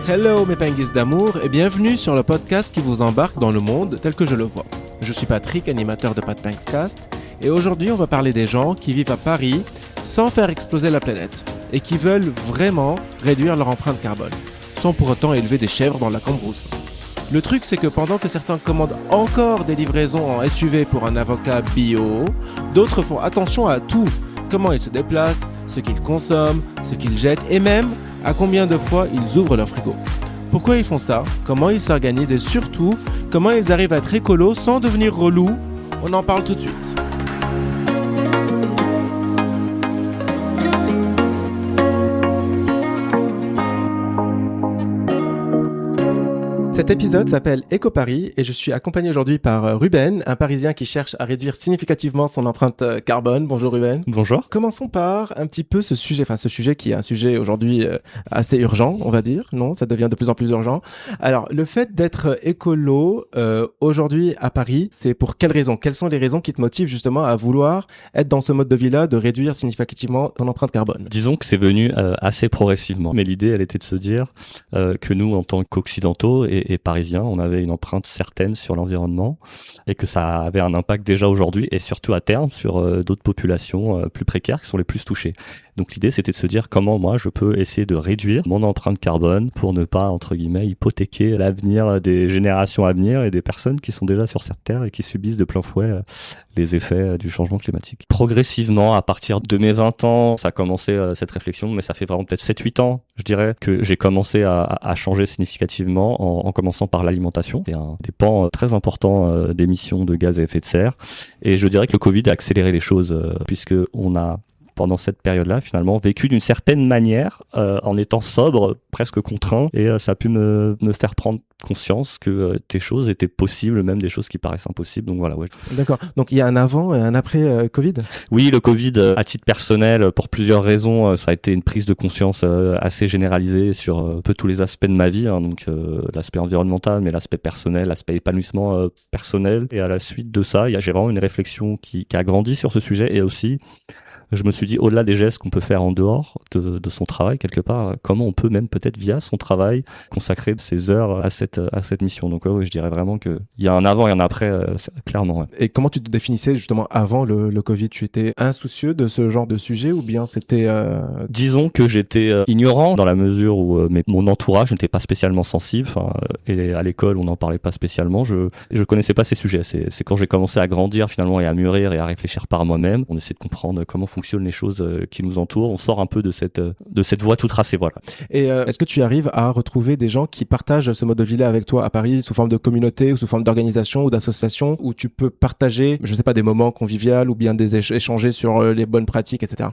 Hello mes pinguis d'amour et bienvenue sur le podcast qui vous embarque dans le monde tel que je le vois. Je suis Patrick, animateur de Pat Pinks Cast, et aujourd'hui on va parler des gens qui vivent à Paris sans faire exploser la planète et qui veulent vraiment réduire leur empreinte carbone, sans pour autant élever des chèvres dans la cambrousse. Le truc c'est que pendant que certains commandent encore des livraisons en SUV pour un avocat bio, d'autres font attention à tout, comment ils se déplacent, ce qu'ils consomment, ce qu'ils jettent et même à combien de fois ils ouvrent leur frigo. Pourquoi ils font ça, comment ils s'organisent et surtout, comment ils arrivent à être écolos sans devenir relous, on en parle tout de suite. Cet épisode s'appelle Éco-Paris et je suis accompagné aujourd'hui par Ruben, un Parisien qui cherche à réduire significativement son empreinte carbone. Bonjour Ruben. Bonjour. Commençons par un petit peu ce sujet qui est un sujet aujourd'hui assez urgent, on va dire. Non, ça devient de plus en plus urgent. Alors, le fait d'être écolo aujourd'hui à Paris, c'est pour quelles raisons ? Quelles sont les raisons qui te motivent justement à vouloir être dans ce mode de vie-là, de réduire significativement ton empreinte carbone ? Disons que c'est venu assez progressivement. Mais l'idée, elle était de se dire que nous, en tant qu'occidentaux et parisiens, on avait une empreinte certaine sur l'environnement et que ça avait un impact déjà aujourd'hui et surtout à terme sur d'autres populations plus précaires qui sont les plus touchées. Donc l'idée, c'était de se dire comment moi je peux essayer de réduire mon empreinte carbone pour ne pas, entre guillemets, hypothéquer l'avenir des générations à venir et des personnes qui sont déjà sur cette terre et qui subissent de plein fouet les effets du changement climatique. Progressivement, à partir de mes 20 ans, ça a commencé cette réflexion, mais ça fait vraiment peut-être 7-8 ans, je dirais, que j'ai commencé à changer significativement en commençant par l'alimentation. C'est un des pans très importants d'émissions de gaz à effet de serre. Et je dirais que le Covid a accéléré les choses puisque on a pendant cette période-là, finalement, vécu d'une certaine manière, en étant sobre, presque contraint, et ça a pu me faire prendre conscience que des choses étaient possibles, même des choses qui paraissent impossibles. Donc voilà, ouais. D'accord. Donc il y a un avant et un après Covid ? Oui, le Covid, à titre personnel, pour plusieurs raisons, ça a été une prise de conscience assez généralisée sur un peu tous les aspects de ma vie, hein, donc l'aspect environnemental, mais l'aspect personnel, l'aspect épanouissement personnel. Et à la suite de ça, j'ai vraiment une réflexion qui a grandi sur ce sujet, et aussi je me suis dit, au-delà des gestes qu'on peut faire en dehors de son travail, quelque part, comment on peut même peut-être via son travail consacrer ses heures à cette mission. Donc oui, je dirais vraiment qu'il y a un avant et un après, clairement. Ouais. Et comment tu te définissais justement avant le Covid ? Tu étais insoucieux de ce genre de sujet ou bien c'était... Disons que j'étais ignorant dans la mesure où mon entourage n'était pas spécialement sensible, et à l'école on n'en parlait pas spécialement, je connaissais pas ces sujets. C'est quand j'ai commencé à grandir finalement et à mûrir et à réfléchir par moi-même, on essaie de comprendre comment fonctionnent les choses qui nous entourent, on sort un peu de cette voie toute tracée, voilà. Et est-ce que tu arrives à retrouver des gens qui partagent ce mode de vie-là avec toi à Paris sous forme de communauté ou sous forme d'organisation ou d'association où tu peux partager, je sais pas, des moments conviviaux ou bien des échanger sur les bonnes pratiques, etc.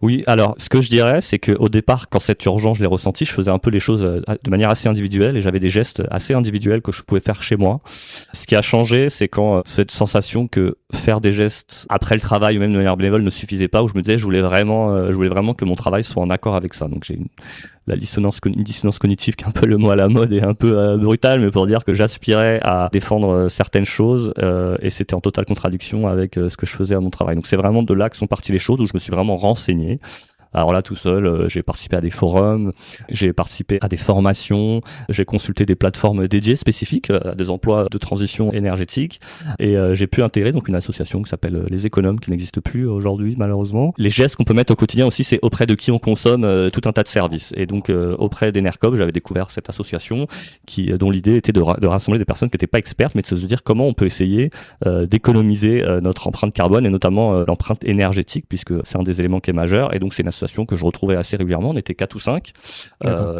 Oui, alors ce que je dirais, c'est qu'au départ, quand cette urgence je l'ai ressentie, je faisais un peu les choses de manière assez individuelle et j'avais des gestes assez individuels que je pouvais faire chez moi. Ce qui a changé, c'est quand cette sensation que faire des gestes après le travail ou même de manière bénévole ne suffisait pas, où je me disais je voulais vraiment que mon travail soit en accord avec ça. Donc j'ai une dissonance cognitive qui est un peu le mot à la mode et un peu brutal, mais pour dire que j'aspirais à défendre certaines choses et c'était en totale contradiction avec ce que je faisais à mon travail. Donc c'est vraiment de là que sont parties les choses, où je me suis vraiment renseigné. Alors là, tout seul, j'ai participé à des forums, j'ai participé à des formations, j'ai consulté des plateformes dédiées spécifiques à des emplois de transition énergétique et j'ai pu intégrer donc une association qui s'appelle Les Économes, qui n'existe plus aujourd'hui malheureusement. Les gestes qu'on peut mettre au quotidien aussi, c'est auprès de qui on consomme tout un tas de services. Et donc auprès d'Enercop, j'avais découvert cette association dont l'idée était de rassembler des personnes qui n'étaient pas expertes, mais de se dire comment on peut essayer d'économiser notre empreinte carbone et notamment l'empreinte énergétique, puisque c'est un des éléments qui est majeur. Et donc c'est une association que je retrouvais assez régulièrement, on était 4 ou 5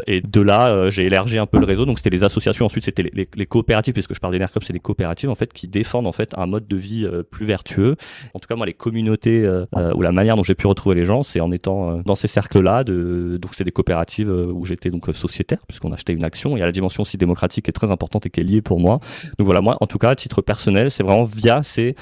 et de là j'ai élargi un peu le réseau, donc c'était les associations, ensuite c'était les coopératives, puisque je parle d'Enercop, c'est des coopératives en fait qui défendent en fait un mode de vie plus vertueux. En tout cas moi les communautés ou la manière dont j'ai pu retrouver les gens, c'est en étant dans ces cercles là, donc c'est des coopératives où j'étais donc sociétaire puisqu'on achetait une action. Il y a la dimension aussi démocratique qui est très importante et qui est liée pour moi. Donc voilà, moi en tout cas à titre personnel, c'est vraiment via ces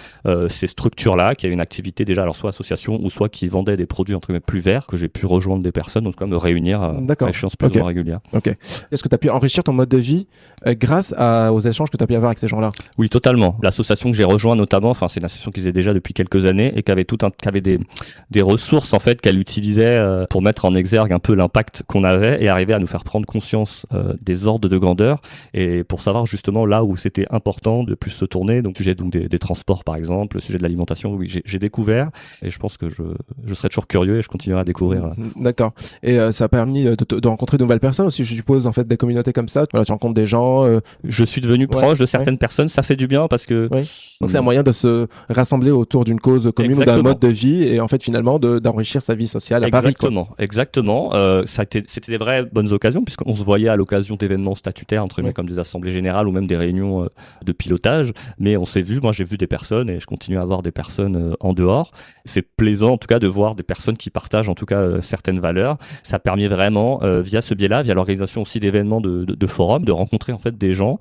structures là qui avaient une activité déjà, alors soit association ou soit qui vendaient des produits entre guillemets plus verts, que j'ai pu rejoindre des personnes, en tout cas me réunir à échéance plus ou moins régulière. Ok. Est-ce que tu as pu enrichir ton mode de vie grâce aux échanges que tu as pu avoir avec ces gens-là? Oui, totalement. L'association que j'ai rejointe notamment, c'est une association qui faisait déjà depuis quelques années et qui avait des ressources en fait qu'elle utilisait pour mettre en exergue un peu l'impact qu'on avait et arriver à nous faire prendre conscience des ordres de grandeur et pour savoir justement là où c'était important de plus se tourner. Donc, sujet des transports par exemple, le sujet de l'alimentation, oui, j'ai découvert et je pense que je serai toujours curieux et je continuerai à découvrir. D'accord. Et ça a permis de rencontrer de nouvelles personnes aussi, je suppose, en fait, des communautés comme ça. Voilà, tu rencontres des gens. Je suis devenu proche de certaines personnes, ça fait du bien parce que. Oui. Donc c'est un moyen de se rassembler autour d'une cause commune ou d'un mode de vie et en fait finalement d'enrichir sa vie sociale à Paris. Exactement. C'était des vraies bonnes occasions puisqu'on se voyait à l'occasion d'événements statutaires entre guillemets comme des assemblées générales ou même des réunions de pilotage. Mais on s'est vu, moi j'ai vu des personnes et je continue à voir des personnes en dehors. C'est plaisant en tout cas de voir des personnes qui partagent en tout cas certaines valeurs. Ça permet vraiment via ce biais-là, via l'organisation aussi d'événements de forums, de rencontrer en fait des gens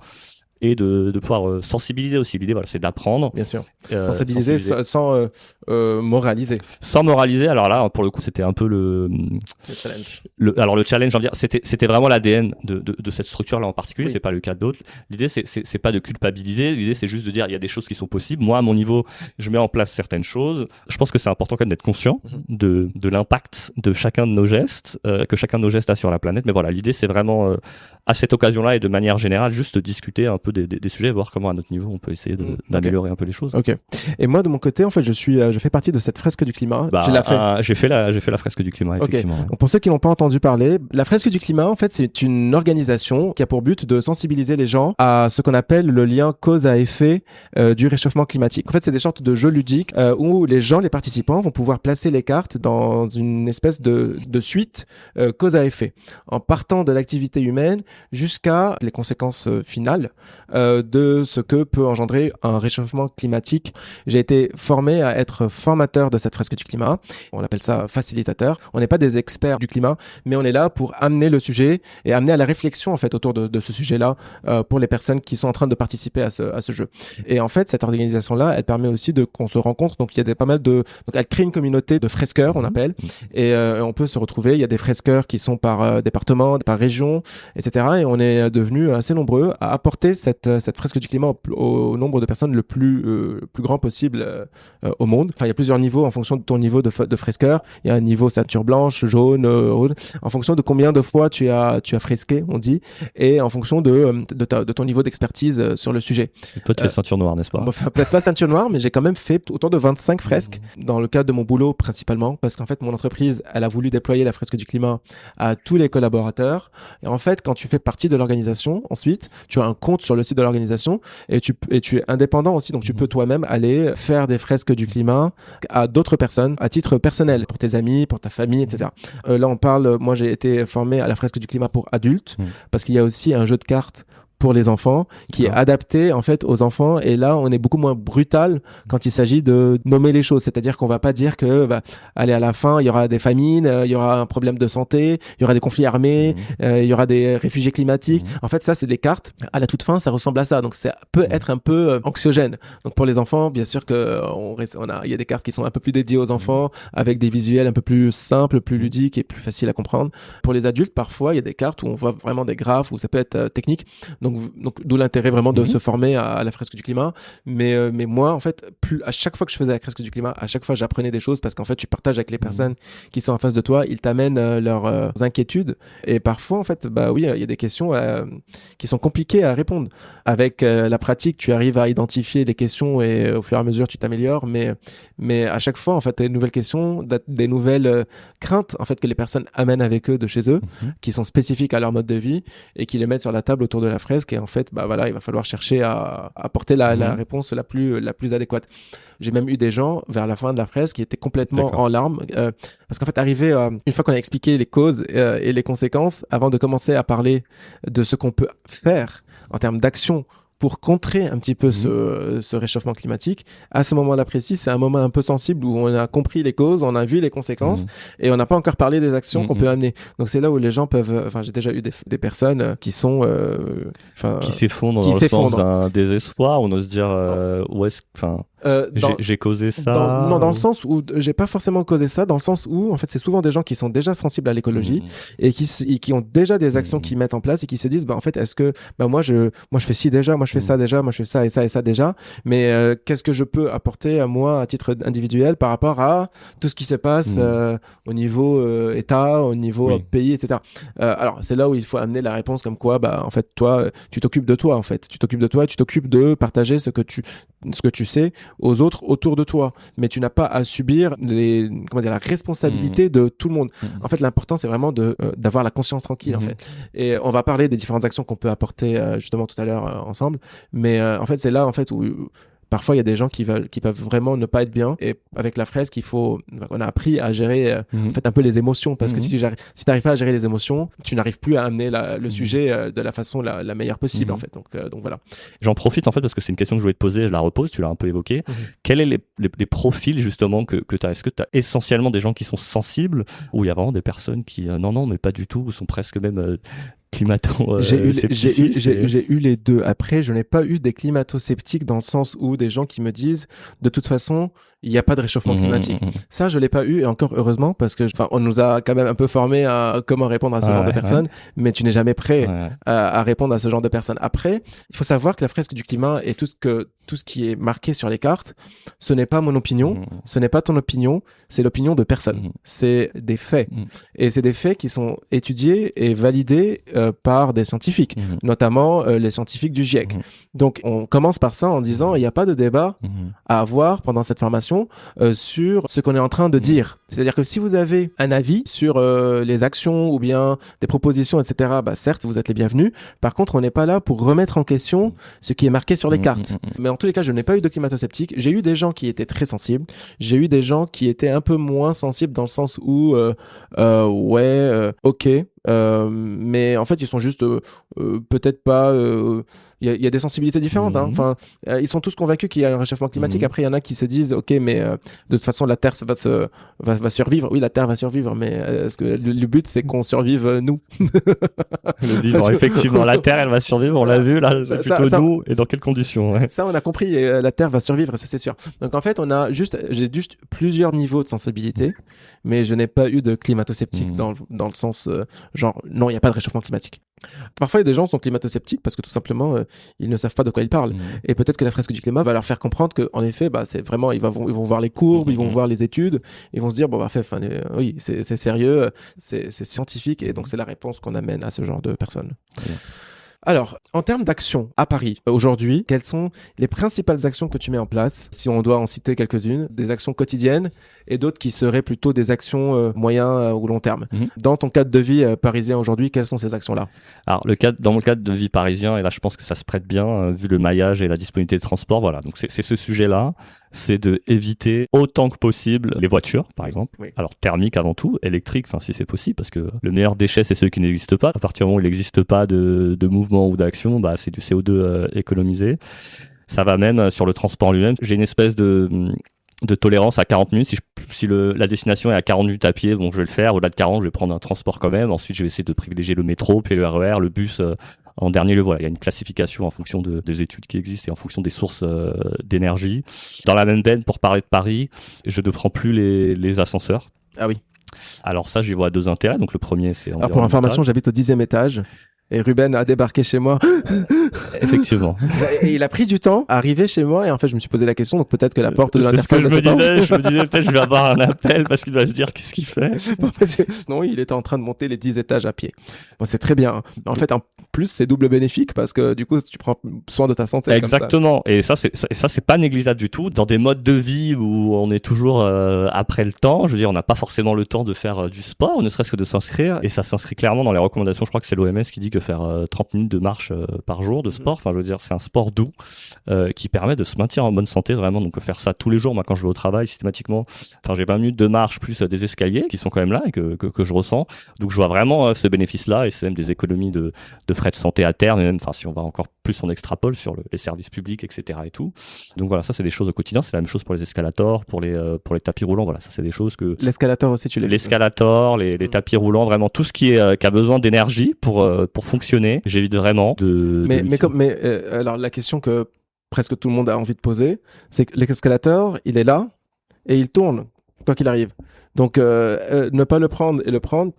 et de pouvoir sensibiliser aussi. L'idée, voilà, c'est d'apprendre. Bien sûr. Sensibiliser sans moraliser. Sans moraliser. Alors là, pour le coup, c'était un peu le challenge. Alors le challenge, j'ai envie de dire, c'était vraiment l'ADN de cette structure-là en particulier. Oui. C'est pas le cas d'autres. L'idée, c'est pas de culpabiliser. L'idée, c'est juste de dire, il y a des choses qui sont possibles. Moi, à mon niveau, je mets en place certaines choses. Je pense que c'est important quand même d'être conscient de l'impact de chacun de nos gestes, que chacun de nos gestes a sur la planète. Mais voilà, l'idée, c'est vraiment à cette occasion-là et de manière générale, juste discuter un peu des sujets, voir comment à notre niveau on peut essayer d'améliorer un peu les choses. Ok. Et moi de mon côté, en fait, je fais partie de cette fresque du climat. J'ai fait la fresque du climat. Effectivement. Okay. Donc, pour ceux qui n'ont pas entendu parler, la fresque du climat, en fait, c'est une organisation qui a pour but de sensibiliser les gens à ce qu'on appelle le lien cause à effet du réchauffement climatique. En fait, c'est des sortes de jeux ludiques où les participants vont pouvoir placer les cartes dans une espèce de suite cause à effet, en partant de l'activité humaine jusqu'à les conséquences finales de ce que peut engendrer un réchauffement climatique. J'ai été formé à être formateur de cette fresque du climat. On appelle ça facilitateur. On n'est pas des experts du climat, mais on est là pour amener le sujet et amener à la réflexion en fait autour de ce sujet-là pour les personnes qui sont en train de participer à ce jeu. Et en fait, cette organisation-là, elle permet aussi qu'on se rencontre. Donc, il y a pas mal donc, elle crée une communauté de fresqueurs, on appelle, et on peut se retrouver. Il y a des fresqueurs qui sont par département, par région, etc. Et on est devenus assez nombreux à apporter cette fresque du climat au nombre de personnes le plus grand possible au monde. Enfin, il y a plusieurs niveaux en fonction de ton niveau de fresqueur. Il y a un niveau ceinture blanche, jaune, rouge, en fonction de combien de fois tu as fresqué, on dit, et en fonction de ton niveau d'expertise sur le sujet. Et toi, tu es ceinture noire, n'est-ce pas? Peut-être pas ceinture noire, mais j'ai quand même fait autour de 25 fresques dans le cadre de mon boulot principalement, parce qu'en fait, mon entreprise, elle a voulu déployer la fresque du climat à tous les collaborateurs. Et en fait, quand tu fais partie de l'organisation, ensuite, tu as un compte sur le site de l'organisation et tu es indépendant aussi. Donc, tu peux toi-même aller faire des fresques du climat à d'autres personnes à titre personnel, pour tes amis, pour ta famille, etc. Là, moi, j'ai été formé à la fresque du climat pour adultes parce qu'il y a aussi un jeu de cartes pour les enfants qui est adapté en fait aux enfants, et là on est beaucoup moins brutal quand il s'agit de nommer les choses, c'est-à-dire qu'on va pas dire que allez, à la fin il y aura des famines, il y aura un problème de santé, il y aura des conflits armés, il y aura des réfugiés climatiques. En fait, ça c'est des cartes, à la toute fin ça ressemble à ça, donc ça peut être un peu anxiogène. Donc pour les enfants, bien sûr que il y a des cartes qui sont un peu plus dédiées aux enfants avec des visuels un peu plus simples, plus ludiques et plus faciles à comprendre. Pour les adultes, parfois il y a des cartes où on voit vraiment des graphes, où ça peut être technique. Donc d'où l'intérêt vraiment de se former à la fresque du climat. Mais moi, en fait, à chaque fois que je faisais la fresque du climat, à chaque fois j'apprenais des choses, parce qu'en fait, tu partages avec les personnes qui sont en face de toi, ils t'amènent leurs inquiétudes. Et parfois, en fait, oui, il y a des questions qui sont compliquées à répondre. Avec la pratique, tu arrives à identifier les questions et au fur et à mesure, tu t'améliores. Mais à chaque fois, en fait, tu as des nouvelles questions, des nouvelles craintes en fait, que les personnes amènent avec eux de chez eux, qui sont spécifiques à leur mode de vie et qui les mettent sur la table autour de la fresque. Et en fait, il va falloir chercher à apporter la réponse la plus adéquate. J'ai même eu des gens vers la fin de la fresque qui étaient complètement en larmes parce qu'en fait, une fois qu'on a expliqué les causes et les conséquences, avant de commencer à parler de ce qu'on peut faire en termes d'action pour contrer un petit peu ce réchauffement climatique, à ce moment-là précis, c'est un moment un peu sensible où on a compris les causes, on a vu les conséquences et on n'a pas encore parlé des actions qu'on peut amener. Donc c'est là où les gens peuvent... Enfin, j'ai déjà eu des personnes qui sont... qui s'effondrent dans le sens d'un désespoir, on ose dire... J'ai causé ça. Dans le sens où j'ai pas forcément causé ça, dans le sens où en fait c'est souvent des gens qui sont déjà sensibles à l'écologie et qui ont déjà des actions qu'ils mettent en place et qui se disent en fait est-ce que moi je fais ci déjà, moi je fais ça déjà, moi je fais ça et ça déjà, mais qu'est-ce que je peux apporter à moi à titre individuel par rapport à tout ce qui se passe au niveau État, au niveau pays, etc. Alors c'est là où il faut amener la réponse comme quoi en fait toi tu t'occupes de toi, en fait tu t'occupes de partager ce que tu sais aux autres autour de toi, mais tu n'as pas à subir la responsabilité de tout le monde. En fait, l'important, c'est vraiment d'avoir la conscience tranquille, en fait. Et on va parler des différentes actions qu'on peut apporter justement tout à l'heure ensemble, mais en fait, c'est là en fait où parfois, il y a des gens qui peuvent vraiment ne pas être bien. Et avec la fresque, on a appris à gérer en fait, un peu les émotions. Parce que si tu n'arrives pas à gérer les émotions, tu n'arrives plus à amener le sujet de la façon la meilleure possible. En fait. Donc voilà. J'en profite en fait parce que c'est une question que je voulais te poser. Je la repose, tu l'as un peu évoqué. Quels sont les profils justement que tu as? Est-ce que tu as essentiellement des gens qui sont sensibles ou il y a vraiment des personnes qui, non, mais pas du tout, ou sont presque même... J'ai eu les deux. Après, je n'ai pas eu des climato-sceptiques dans le sens où des gens qui me disent de toute façon, il n'y a pas de réchauffement climatique. Ça, je ne l'ai pas eu, et encore heureusement, parce que on nous a quand même un peu formés à comment répondre à ce genre de personnes, mais tu n'es jamais prêt à répondre à ce genre de personnes. Après, il faut savoir que la fresque du climat et tout ce qui est marqué sur les cartes, ce n'est pas mon opinion, ce n'est pas ton opinion, c'est l'opinion de personne. C'est des faits. Et c'est des faits qui sont étudiés et validés par des scientifiques, notamment les scientifiques du GIEC. Donc, on commence par ça en disant il n'y a pas de débat à avoir pendant cette formation sur ce qu'on est en train de dire. C'est-à-dire que si vous avez un avis sur les actions ou bien des propositions, etc., certes, vous êtes les bienvenus. Par contre, on n'est pas là pour remettre en question ce qui est marqué sur les cartes. Mais en tous les cas, je n'ai pas eu de climato-sceptique. J'ai eu des gens qui étaient très sensibles. J'ai eu des gens qui étaient un peu moins sensibles dans le sens où, ok, mais en fait, ils sont juste peut-être pas... Il y a des sensibilités différentes. Enfin, ils sont tous convaincus qu'il y a un réchauffement climatique. Après, il y en a qui se disent, ok, mais de toute façon, la Terre va survivre. Oui, la Terre va survivre, mais est-ce que le but, c'est qu'on survive nous? Le vivre, effectivement. La Terre, elle va survivre, on l'a vu, là, c'est plutôt nous, et dans quelles conditions? Ça, on a compris, la Terre va survivre, ça, c'est sûr. Donc, en fait, j'ai juste plusieurs niveaux de sensibilité, mais je n'ai pas eu de climato-sceptique dans le sens, genre, non, il n'y a pas de réchauffement climatique. Parfois, des gens sont climato-sceptiques parce que tout simplement, ils ne savent pas de quoi ils parlent. Et peut-être que la fresque du climat va leur faire comprendre qu'en effet, c'est vraiment, ils vont voir les courbes, ils vont voir les études, ils vont se dire, oui, c'est sérieux, c'est scientifique, et donc c'est la réponse qu'on amène à ce genre de personnes. Alors, en termes d'actions à Paris, aujourd'hui, quelles sont les principales actions que tu mets en place? Si on doit en citer quelques-unes, des actions quotidiennes et d'autres qui seraient plutôt des actions moyen ou long terme. Dans ton cadre de vie parisien aujourd'hui, quelles sont ces actions-là? Alors, dans mon cadre de vie parisien, et là je pense que ça se prête bien, vu le maillage et la disponibilité de transport, voilà. Donc c'est ce sujet-là, c'est de éviter autant que possible les voitures, par exemple. Oui. Alors thermiques avant tout, électriques, si c'est possible, parce que le meilleur déchet, c'est celui qui n'existe pas. À partir du moment où il n'existe pas de mouvement ou d'action, c'est du CO2 économisé. Ça va même sur le transport lui-même. J'ai une espèce de tolérance à 40 minutes. Si la destination est à 40 minutes à pied, je vais le faire. Au-delà de 40, je vais prendre un transport quand même. Ensuite, je vais essayer de privilégier le métro, puis le RER, le bus en dernier lieu. Voilà, il y a une classification en fonction des études qui existent et en fonction des sources d'énergie. Dans la même veine, pour parler de Paris, je ne prends plus les ascenseurs. Ah oui. Alors ça, j'y vois deux intérêts. Donc le premier, c'est... Alors pour information, j'habite au 10e étage. Et Ruben a débarqué chez moi. Effectivement. Et il a pris du temps à arriver chez moi. Et en fait, je me suis posé la question. Donc peut-être que la porte de l'interphone... C'est ce que je me disais, peut-être je vais avoir un appel parce qu'il va se dire qu'est-ce qu'il fait. Non, il était en train de monter les 10 étages à pied. Bon, c'est très bien. En fait, en plus, c'est double bénéfique parce que du coup, tu prends soin de ta santé. Exactement. Comme ça. Et ça, c'est pas négligeable du tout. Dans des modes de vie où on est toujours après le temps, je veux dire, on n'a pas forcément le temps de faire du sport, ne serait-ce que de s'inscrire. Et ça s'inscrit clairement dans les recommandations. Je crois que c'est l'OMS qui dit que faire 30 minutes de marche par jour de sport, je veux dire, c'est un sport doux qui permet de se maintenir en bonne santé vraiment. Donc faire ça tous les jours, moi quand je vais au travail systématiquement, j'ai 20 minutes de marche plus des escaliers qui sont quand même là et que je ressens. Donc je vois vraiment ce bénéfice-là, et c'est même des économies de frais de santé à terme, et même si on va encore plus on extrapole sur les services publics, etc. et tout. Donc voilà, ça c'est des choses au quotidien. C'est la même chose pour les escalators, pour les tapis roulants. Voilà, ça c'est des choses que... L'escalator aussi, tu l'as vu. L'escalator, les tapis roulants, vraiment tout ce qui a besoin d'énergie pour fonctionner. J'évite vraiment alors la question que presque tout le monde a envie de poser, c'est que l'escalator, il est là et il tourne, quoi qu'il arrive. Donc, ne pas le prendre et le prendre,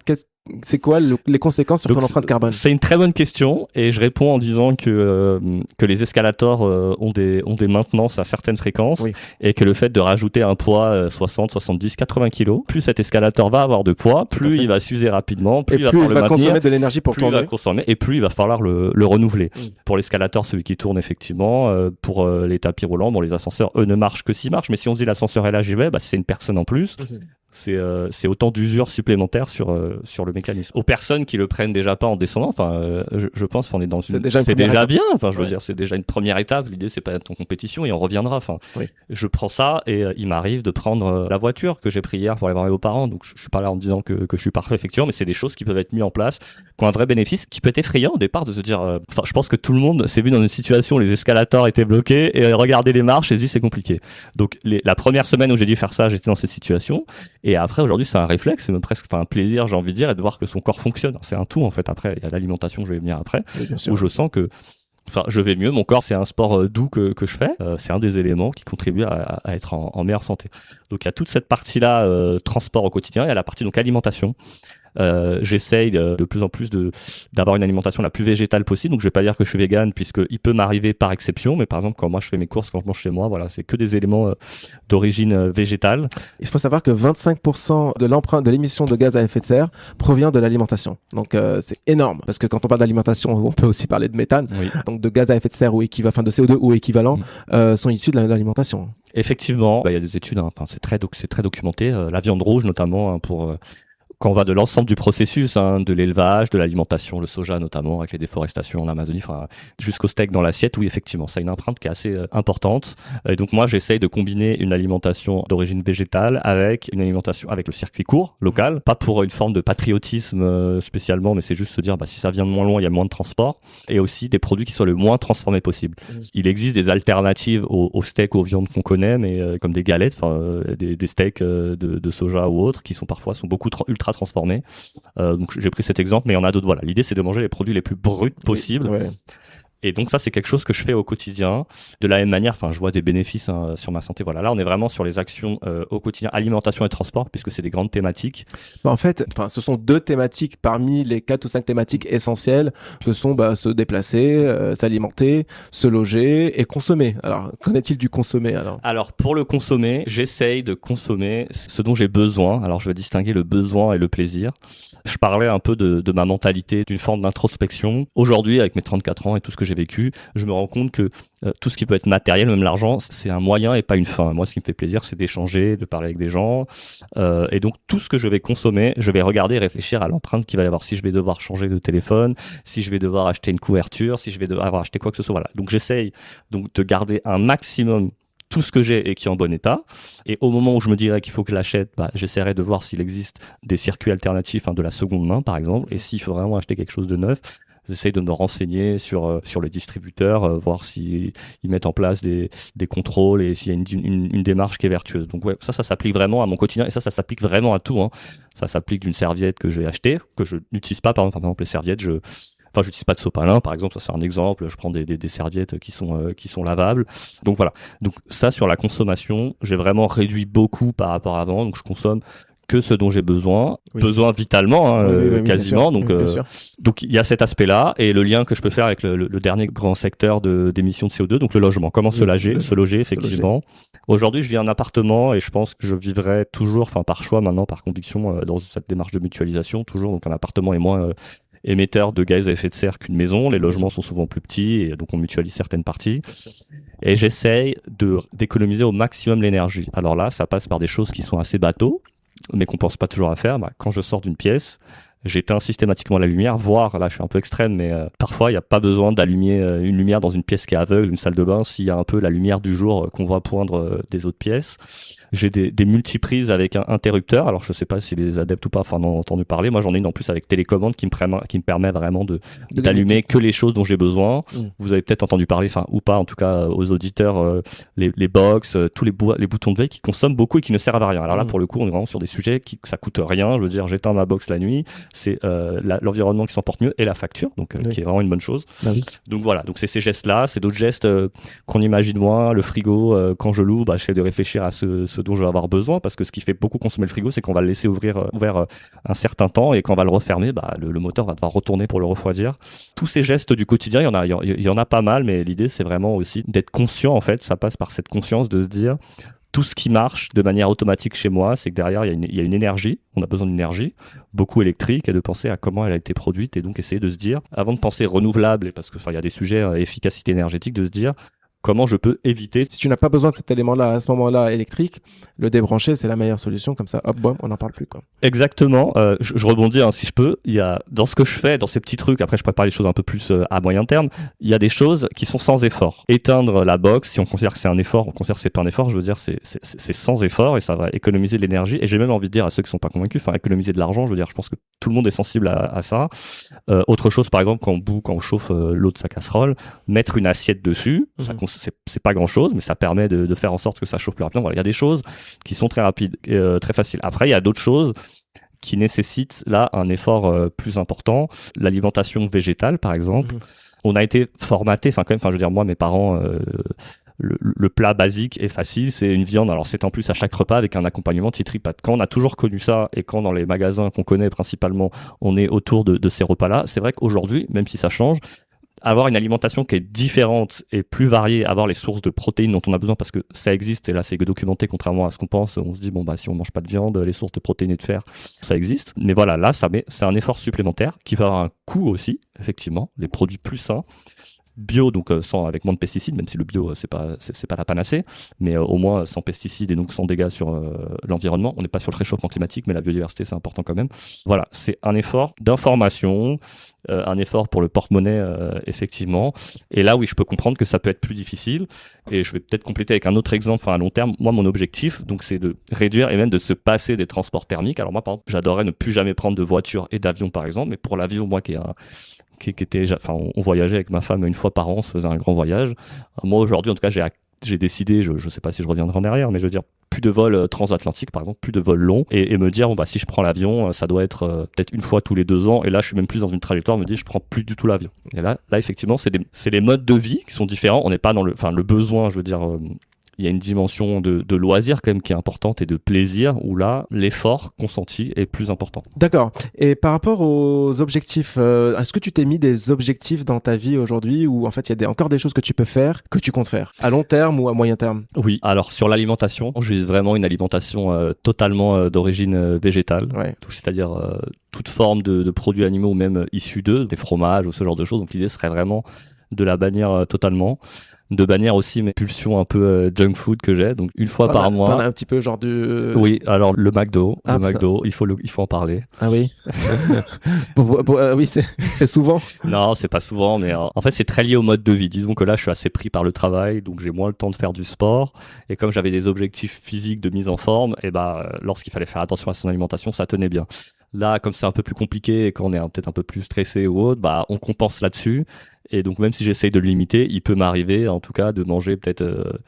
c'est quoi les conséquences sur ton empreinte carbone? C'est une très bonne question et je réponds en disant que les escalators ont des maintenances à certaines fréquences et que le fait de rajouter un poids 60, 70, 80 kilos, plus cet escalator va avoir de poids, plus il va s'user rapidement, plus il va falloir le maintenir, consommer de l'énergie pour tourner. Il va consommer et plus il va falloir le renouveler. Pour l'escalator, celui qui tourne effectivement, pour les tapis roulants, bon, les ascenseurs, eux, ne marchent que s'ils marchent, mais si on se dit l'ascenseur est là, j'y vais, si c'est une personne en plus, c'est autant d'usure supplémentaire sur le mécanisme. Aux personnes qui le prennent déjà pas en descendant, je pense qu'on est dans c'est déjà bien. Je veux dire, c'est déjà une première étape. L'idée, c'est pas d'être en compétition et on reviendra. Je prends ça et il m'arrive de prendre la voiture que j'ai pris hier pour aller voir mes beaux-parents. Donc, je suis pas là en me disant que je suis parfait, effectivement, mais c'est des choses qui peuvent être mises en place, qui ont un vrai bénéfice, qui peut être effrayant au départ de se dire. Je pense que tout le monde s'est vu dans une situation où les escalators étaient bloqués et regarder les marches et se dit c'est compliqué. Donc, la première semaine où j'ai dû faire ça, j'étais dans cette situation. Et après, aujourd'hui, c'est un réflexe, c'est même presque un plaisir, j'ai envie de dire, et de voir que son corps fonctionne. C'est un tout, en fait. Après, il y a l'alimentation, je vais venir après, où je sens que je vais mieux. Mon corps, c'est un sport doux que je fais. C'est un des éléments qui contribue à être en meilleure santé. Donc, il y a toute cette partie-là, transport au quotidien. Il y a la partie donc alimentation. J'essaye de plus en plus d'avoir une alimentation la plus végétale possible. Donc je vais pas dire que je suis vegan puisqu'il peut m'arriver par exception, mais par exemple quand moi je fais mes courses, quand je mange chez moi, voilà, c'est que des éléments d'origine végétale. Il faut savoir que 25% de l'empreinte de l'émission de gaz à effet de serre provient de l'alimentation. Donc c'est énorme parce que quand on parle d'alimentation, on peut aussi parler de méthane. Donc de gaz à effet de serre ou équivalent, de CO2 ou équivalent sont issus de l'alimentation. Effectivement, il y a des études, c'est très documenté. La viande rouge notamment pour quand on va de l'ensemble du processus, de l'élevage, de l'alimentation, le soja notamment, avec les déforestations en Amazonie, jusqu'au steak dans l'assiette, oui, effectivement, ça a une empreinte qui est assez importante. Et donc moi, j'essaye de combiner une alimentation d'origine végétale avec une alimentation avec le circuit court, local, pas pour une forme de patriotisme spécialement, mais c'est juste se dire, si ça vient de moins loin, il y a moins de transport, et aussi des produits qui soient le moins transformés possible. Il existe des alternatives aux steaks, aux viandes qu'on connaît, mais comme des galettes, des steaks de soja ou autres, qui sont parfois beaucoup ultra transformés. Donc j'ai pris cet exemple, mais il y en a d'autres. Voilà, l'idée c'est de manger les produits les plus bruts possibles. Et donc ça, c'est quelque chose que je fais au quotidien. De la même manière, je vois des bénéfices sur ma santé. Voilà, là, on est vraiment sur les actions au quotidien, alimentation et transport, puisque c'est des grandes thématiques. En fait, ce sont 2 thématiques parmi les 4 ou 5 thématiques essentielles que sont se déplacer, s'alimenter, se loger et consommer. Alors, qu'en est-il du consommer alors, pour le consommer, j'essaye de consommer ce dont j'ai besoin. Alors, je vais distinguer le besoin et le plaisir. Je parlais un peu de ma mentalité, d'une forme d'introspection. Aujourd'hui, avec mes 34 ans et tout ce que j'ai vécu, je me rends compte que tout ce qui peut être matériel, même l'argent, c'est un moyen et pas une fin. Moi, ce qui me fait plaisir, c'est d'échanger, de parler avec des gens. Et donc, tout ce que je vais consommer, je vais regarder et réfléchir à l'empreinte qu'il va y avoir. Si je vais devoir changer de téléphone, si je vais devoir acheter une couverture, si je vais devoir acheter quoi que ce soit. Voilà. Donc, j'essaye de garder un maximum tout ce que j'ai et qui est en bon état. Et au moment où je me dirais qu'il faut que je l'achète, j'essaierai de voir s'il existe des circuits alternatifs, de la seconde main, par exemple. Et s'il faut vraiment acheter quelque chose de neuf, j'essaie de me renseigner sur les distributeurs, voir s'ils mettent en place des contrôles et s'il y a une démarche qui est vertueuse. Donc ça s'applique vraiment à mon quotidien et ça s'applique vraiment à tout. Ça s'applique d'une serviette que j'ai achetée, que je n'utilise pas. Par exemple, les serviettes, je n'utilise pas de sopalin, par exemple, ça c'est un exemple. Je prends des serviettes qui sont lavables. Donc voilà. Donc ça, sur la consommation, j'ai vraiment réduit beaucoup par rapport à avant. Donc je consomme que ce dont j'ai besoin, besoin vitalement, quasiment. Donc il y a cet aspect-là et le lien que je peux faire avec le dernier grand secteur d'émissions de CO2, donc le logement. Comment se loger, effectivement. Aujourd'hui, je vis en appartement et je pense que je vivrai toujours, par choix maintenant, par conviction, dans cette démarche de mutualisation, toujours. Donc un appartement est moins émetteur de gaz à effet de serre qu'une maison. Les logements sont souvent plus petits et donc on mutualise certaines parties. Et j'essaye d'économiser au maximum l'énergie. Alors là, ça passe par des choses qui sont assez bateaux, mais qu'on pense pas toujours à faire. Quand je sors d'une pièce, j'éteins systématiquement la lumière, voire, là je suis un peu extrême, mais parfois il n'y a pas besoin d'allumer une lumière dans une pièce qui est aveugle, une salle de bain, s'il y a un peu la lumière du jour qu'on voit poindre des autres pièces. J'ai des multiprises avec un interrupteur, alors je sais pas si les adeptes ou pas en ont entendu parler, moi j'en ai une en plus avec télécommande qui me permet vraiment d'allumer que les choses dont j'ai besoin. Vous avez peut-être entendu parler, ou pas en tout cas aux auditeurs, les box, tous les boutons de veille qui consomment beaucoup et qui ne servent à rien. Alors là pour le coup on est vraiment sur des sujets ça coûte rien, je veux dire j'éteins ma box la nuit, c'est l'environnement qui s'en porte mieux et la facture, donc qui est vraiment une bonne chose. Oui. Donc voilà, donc c'est ces gestes-là, c'est d'autres gestes qu'on imagine moins. Le frigo, quand je l'ouvre, j'essaie de réfléchir à ce dont je vais avoir besoin, parce que ce qui fait beaucoup consommer le frigo, c'est qu'on va le laisser ouvert un certain temps, et quand on va le refermer, le moteur va devoir retourner pour le refroidir. Tous ces gestes du quotidien, il y en a pas mal, mais l'idée c'est vraiment aussi d'être conscient. En fait, ça passe par cette conscience de se dire tout ce qui marche de manière automatique chez moi, c'est que derrière il y a une énergie, on a besoin d'énergie, beaucoup électrique, et de penser à comment elle a été produite, et donc essayer de se dire, avant de penser renouvelable, et parce que il y a des sujets efficacité énergétique, de se dire comment je peux éviter. Si tu n'as pas besoin de cet élément-là à ce moment-là électrique, le débrancher, c'est la meilleure solution. Comme ça, hop, boum, on n'en parle plus, quoi. Exactement. Je rebondis si je peux. Il y a dans ce que je fais, dans ces petits trucs. Après, je prépare les choses un peu plus à moyen terme. Il y a des choses qui sont sans effort. Éteindre la box, si on considère que c'est un effort, on considère que c'est pas un effort. Je veux dire, c'est sans effort, et ça va économiser de l'énergie. Et j'ai même envie de dire à ceux qui sont pas convaincus, économiser de l'argent. Je veux dire, je pense que tout le monde est sensible à ça. Autre chose, par exemple, quand on chauffe l'eau de sa casserole, mettre une assiette dessus, c'est pas grand chose, mais ça permet de faire en sorte que ça chauffe plus rapidement. Voilà, il y a des choses qui sont très rapides, très faciles. Après, il y a d'autres choses qui nécessitent là un effort plus important. L'alimentation végétale, par exemple. On a été formaté, je veux dire, moi, mes parents, le plat basique et facile, c'est une viande. Alors, c'est en plus à chaque repas avec un accompagnement de citripates. Quand on a toujours connu ça, et quand dans les magasins qu'on connaît principalement, on est autour de ces repas-là, c'est vrai qu'aujourd'hui, même si ça change, avoir une alimentation qui est différente et plus variée, avoir les sources de protéines dont on a besoin, parce que ça existe, et là c'est documenté, contrairement à ce qu'on pense. On se dit, si on mange pas de viande, les sources de protéines et de fer, ça existe. Mais voilà, là c'est un effort supplémentaire qui va avoir un coût aussi, effectivement. Les produits plus sains, bio, donc avec moins de pesticides, même si le bio c'est pas la panacée, mais au moins sans pesticides et donc sans dégâts sur l'environnement. On n'est pas sur le réchauffement climatique, mais la biodiversité c'est important quand même. Voilà, c'est un effort d'information, un effort pour le porte-monnaie, effectivement. Et là, oui, je peux comprendre que ça peut être plus difficile. Et je vais peut-être compléter avec un autre exemple, à long terme. Moi, mon objectif, donc, c'est de réduire et même de se passer des transports thermiques. Alors moi, par exemple, j'adorerais ne plus jamais prendre de voiture et d'avion, par exemple. Mais pour l'avion, moi, on voyageait avec ma femme une fois par an, on se faisait un grand voyage. Moi, aujourd'hui, en tout cas, j'ai décidé, je sais pas si je reviendrai en arrière, mais je veux dire, plus de vols transatlantiques, par exemple, plus de vols longs, et me dire, si je prends l'avion, ça doit être peut-être une fois tous les 2 ans, et là, je suis même plus dans une trajectoire, me dire, je prends plus du tout l'avion. Et là effectivement, c'est des modes de vie qui sont différents. On n'est pas dans le besoin, je veux dire, il y a une dimension de loisir quand même qui est importante, et de plaisir, où là, l'effort consenti est plus important. D'accord. Et par rapport aux objectifs, est-ce que tu t'es mis des objectifs dans ta vie aujourd'hui, où en fait il y a encore des choses que tu peux faire, que tu comptes faire, à long terme ou à moyen terme? Oui, alors sur l'alimentation, je vise vraiment une alimentation totalement d'origine végétale, c'est-à-dire toute forme de produits animaux, ou même issus d'eux, des fromages ou ce genre de choses. Donc l'idée serait vraiment de la bannir totalement, de bannir aussi mes pulsions un peu junk food que j'ai, donc une fois par mois. Un petit peu genre du... Oui, alors le McDo, il faut en parler. Ah oui. Oui, c'est souvent. Non, c'est pas souvent, mais en fait c'est très lié au mode de vie. Disons que là je suis assez pris par le travail, donc j'ai moins le temps de faire du sport, et comme j'avais des objectifs physiques de mise en forme, et lorsqu'il fallait faire attention à son alimentation, ça tenait bien. Là, comme c'est un peu plus compliqué, et quand on est peut-être un peu plus stressé ou autre, on compense là-dessus. Et donc, même si j'essaye de le limiter, il peut m'arriver, en tout cas, de manger peut-être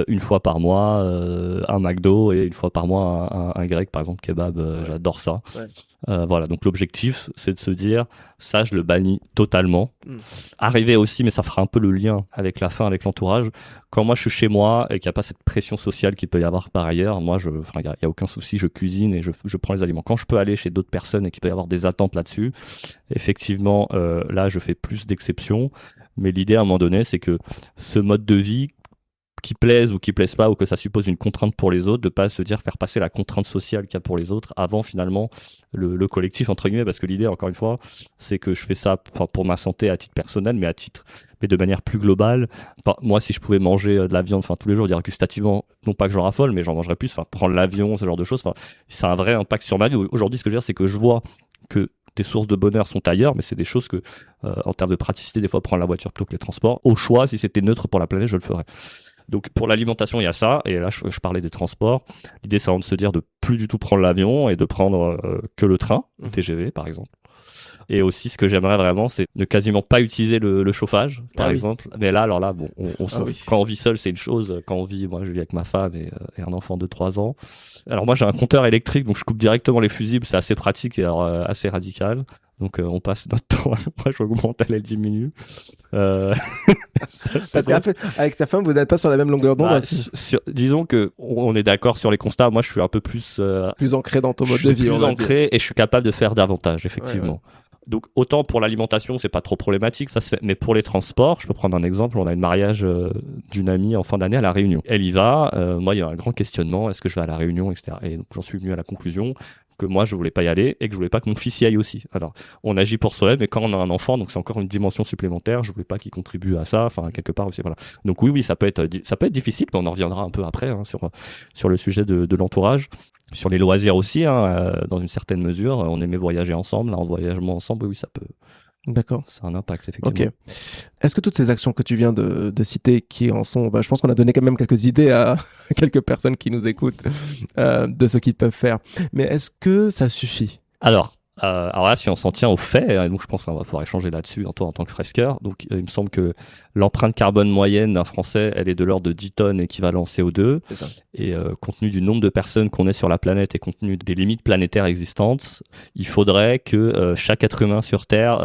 une fois par mois un McDo, et une fois par mois un grec, par exemple, kebab. J'adore ça. Ouais. Voilà, donc l'objectif, c'est de se dire, ça, je le bannis totalement. Arriver aussi, mais ça fera un peu le lien avec la fin, avec l'entourage. Quand moi, je suis chez moi et qu'il n'y a pas cette pression sociale qu'il peut y avoir par ailleurs, moi, il n'y a aucun souci, je cuisine et je prends les aliments. Quand je peux aller chez d'autres personnes et qu'il peut y avoir des attentes là-dessus, effectivement, là, je fais plus d'exceptions. Mais l'idée, à un moment donné, c'est que ce mode de vie, qui plaise ou qui plaise pas, ou que ça suppose une contrainte pour les autres, de pas se dire faire passer la contrainte sociale qu'il y a pour les autres avant finalement le collectif, entre guillemets, parce que l'idée, encore une fois, c'est que je fais ça pour ma santé à titre personnel, mais de manière plus globale. Moi, si je pouvais manger de la viande tous les jours, dire gustativement, non pas que j'en raffole, mais j'en mangerais plus, prendre l'avion, ce genre de choses, ça a un vrai impact sur ma vie. Aujourd'hui, ce que je veux dire, c'est que je vois que des sources de bonheur sont ailleurs, mais c'est des choses que, en termes de praticité, des fois, prendre la voiture plutôt que les transports, au choix, si c'était neutre pour la planète, je le ferais. Donc pour l'alimentation, il y a ça, et là je parlais des transports. L'idée, c'est vraiment de se dire de plus du tout prendre l'avion et de prendre que le train, le TGV par exemple. Et aussi, ce que j'aimerais vraiment, c'est ne quasiment pas utiliser le chauffage, par exemple. Mais là, alors là, bon, quand on vit seul, c'est une chose. Quand on vit, moi, je vis avec ma femme et un enfant de 3 ans. Alors moi, j'ai un compteur électrique, donc je coupe directement les fusibles. C'est assez pratique et alors, assez radical. Donc on passe notre temps, moi j'augmente, elle diminue. Parce qu'en fait, avec ta femme, vous n'êtes pas sur la même longueur d'onde. Disons que on est d'accord sur les constats. Moi je suis un peu plus ancré dans ton mode de vie. Plus ancré et je suis capable de faire davantage, effectivement. Ouais. Donc autant pour l'alimentation, c'est pas trop problématique, ça se fait. Mais pour les transports, je peux prendre un exemple. On a un mariage d'une amie en fin d'année à La Réunion. Elle y va. Moi, il y a un grand questionnement. Est-ce que je vais à La Réunion, etc. Et donc j'en suis venu à la conclusion que moi je voulais pas y aller et que je voulais pas que mon fils y aille aussi. Alors on agit pour soi-même, mais quand on a un enfant, donc c'est encore une dimension supplémentaire. Je voulais pas qu'il contribue à ça, enfin quelque part aussi, voilà. Donc oui, ça peut être difficile, mais on en reviendra un peu après hein, sur le sujet de l'entourage. Sur les loisirs aussi, dans une certaine mesure, on aimait voyager ensemble. Là, en voyageant ensemble, oui, ça peut. D'accord. C'est un impact, effectivement. Ok. Est-ce que toutes ces actions que tu viens de citer, qui en sont, je pense qu'on a donné quand même quelques idées à quelques personnes qui nous écoutent de ce qu'ils peuvent faire. Mais est-ce que ça suffit ? Alors là, si on s'en tient aux faits, donc je pense qu'on va pouvoir échanger là-dessus en tant que fresqueur. Donc, il me semble que l'empreinte carbone moyenne d'un Français, elle est de l'ordre de 10 tonnes équivalent CO2. C'est ça. Et compte tenu du nombre de personnes qu'on est sur la planète et compte tenu des limites planétaires existantes, il faudrait que chaque être humain sur Terre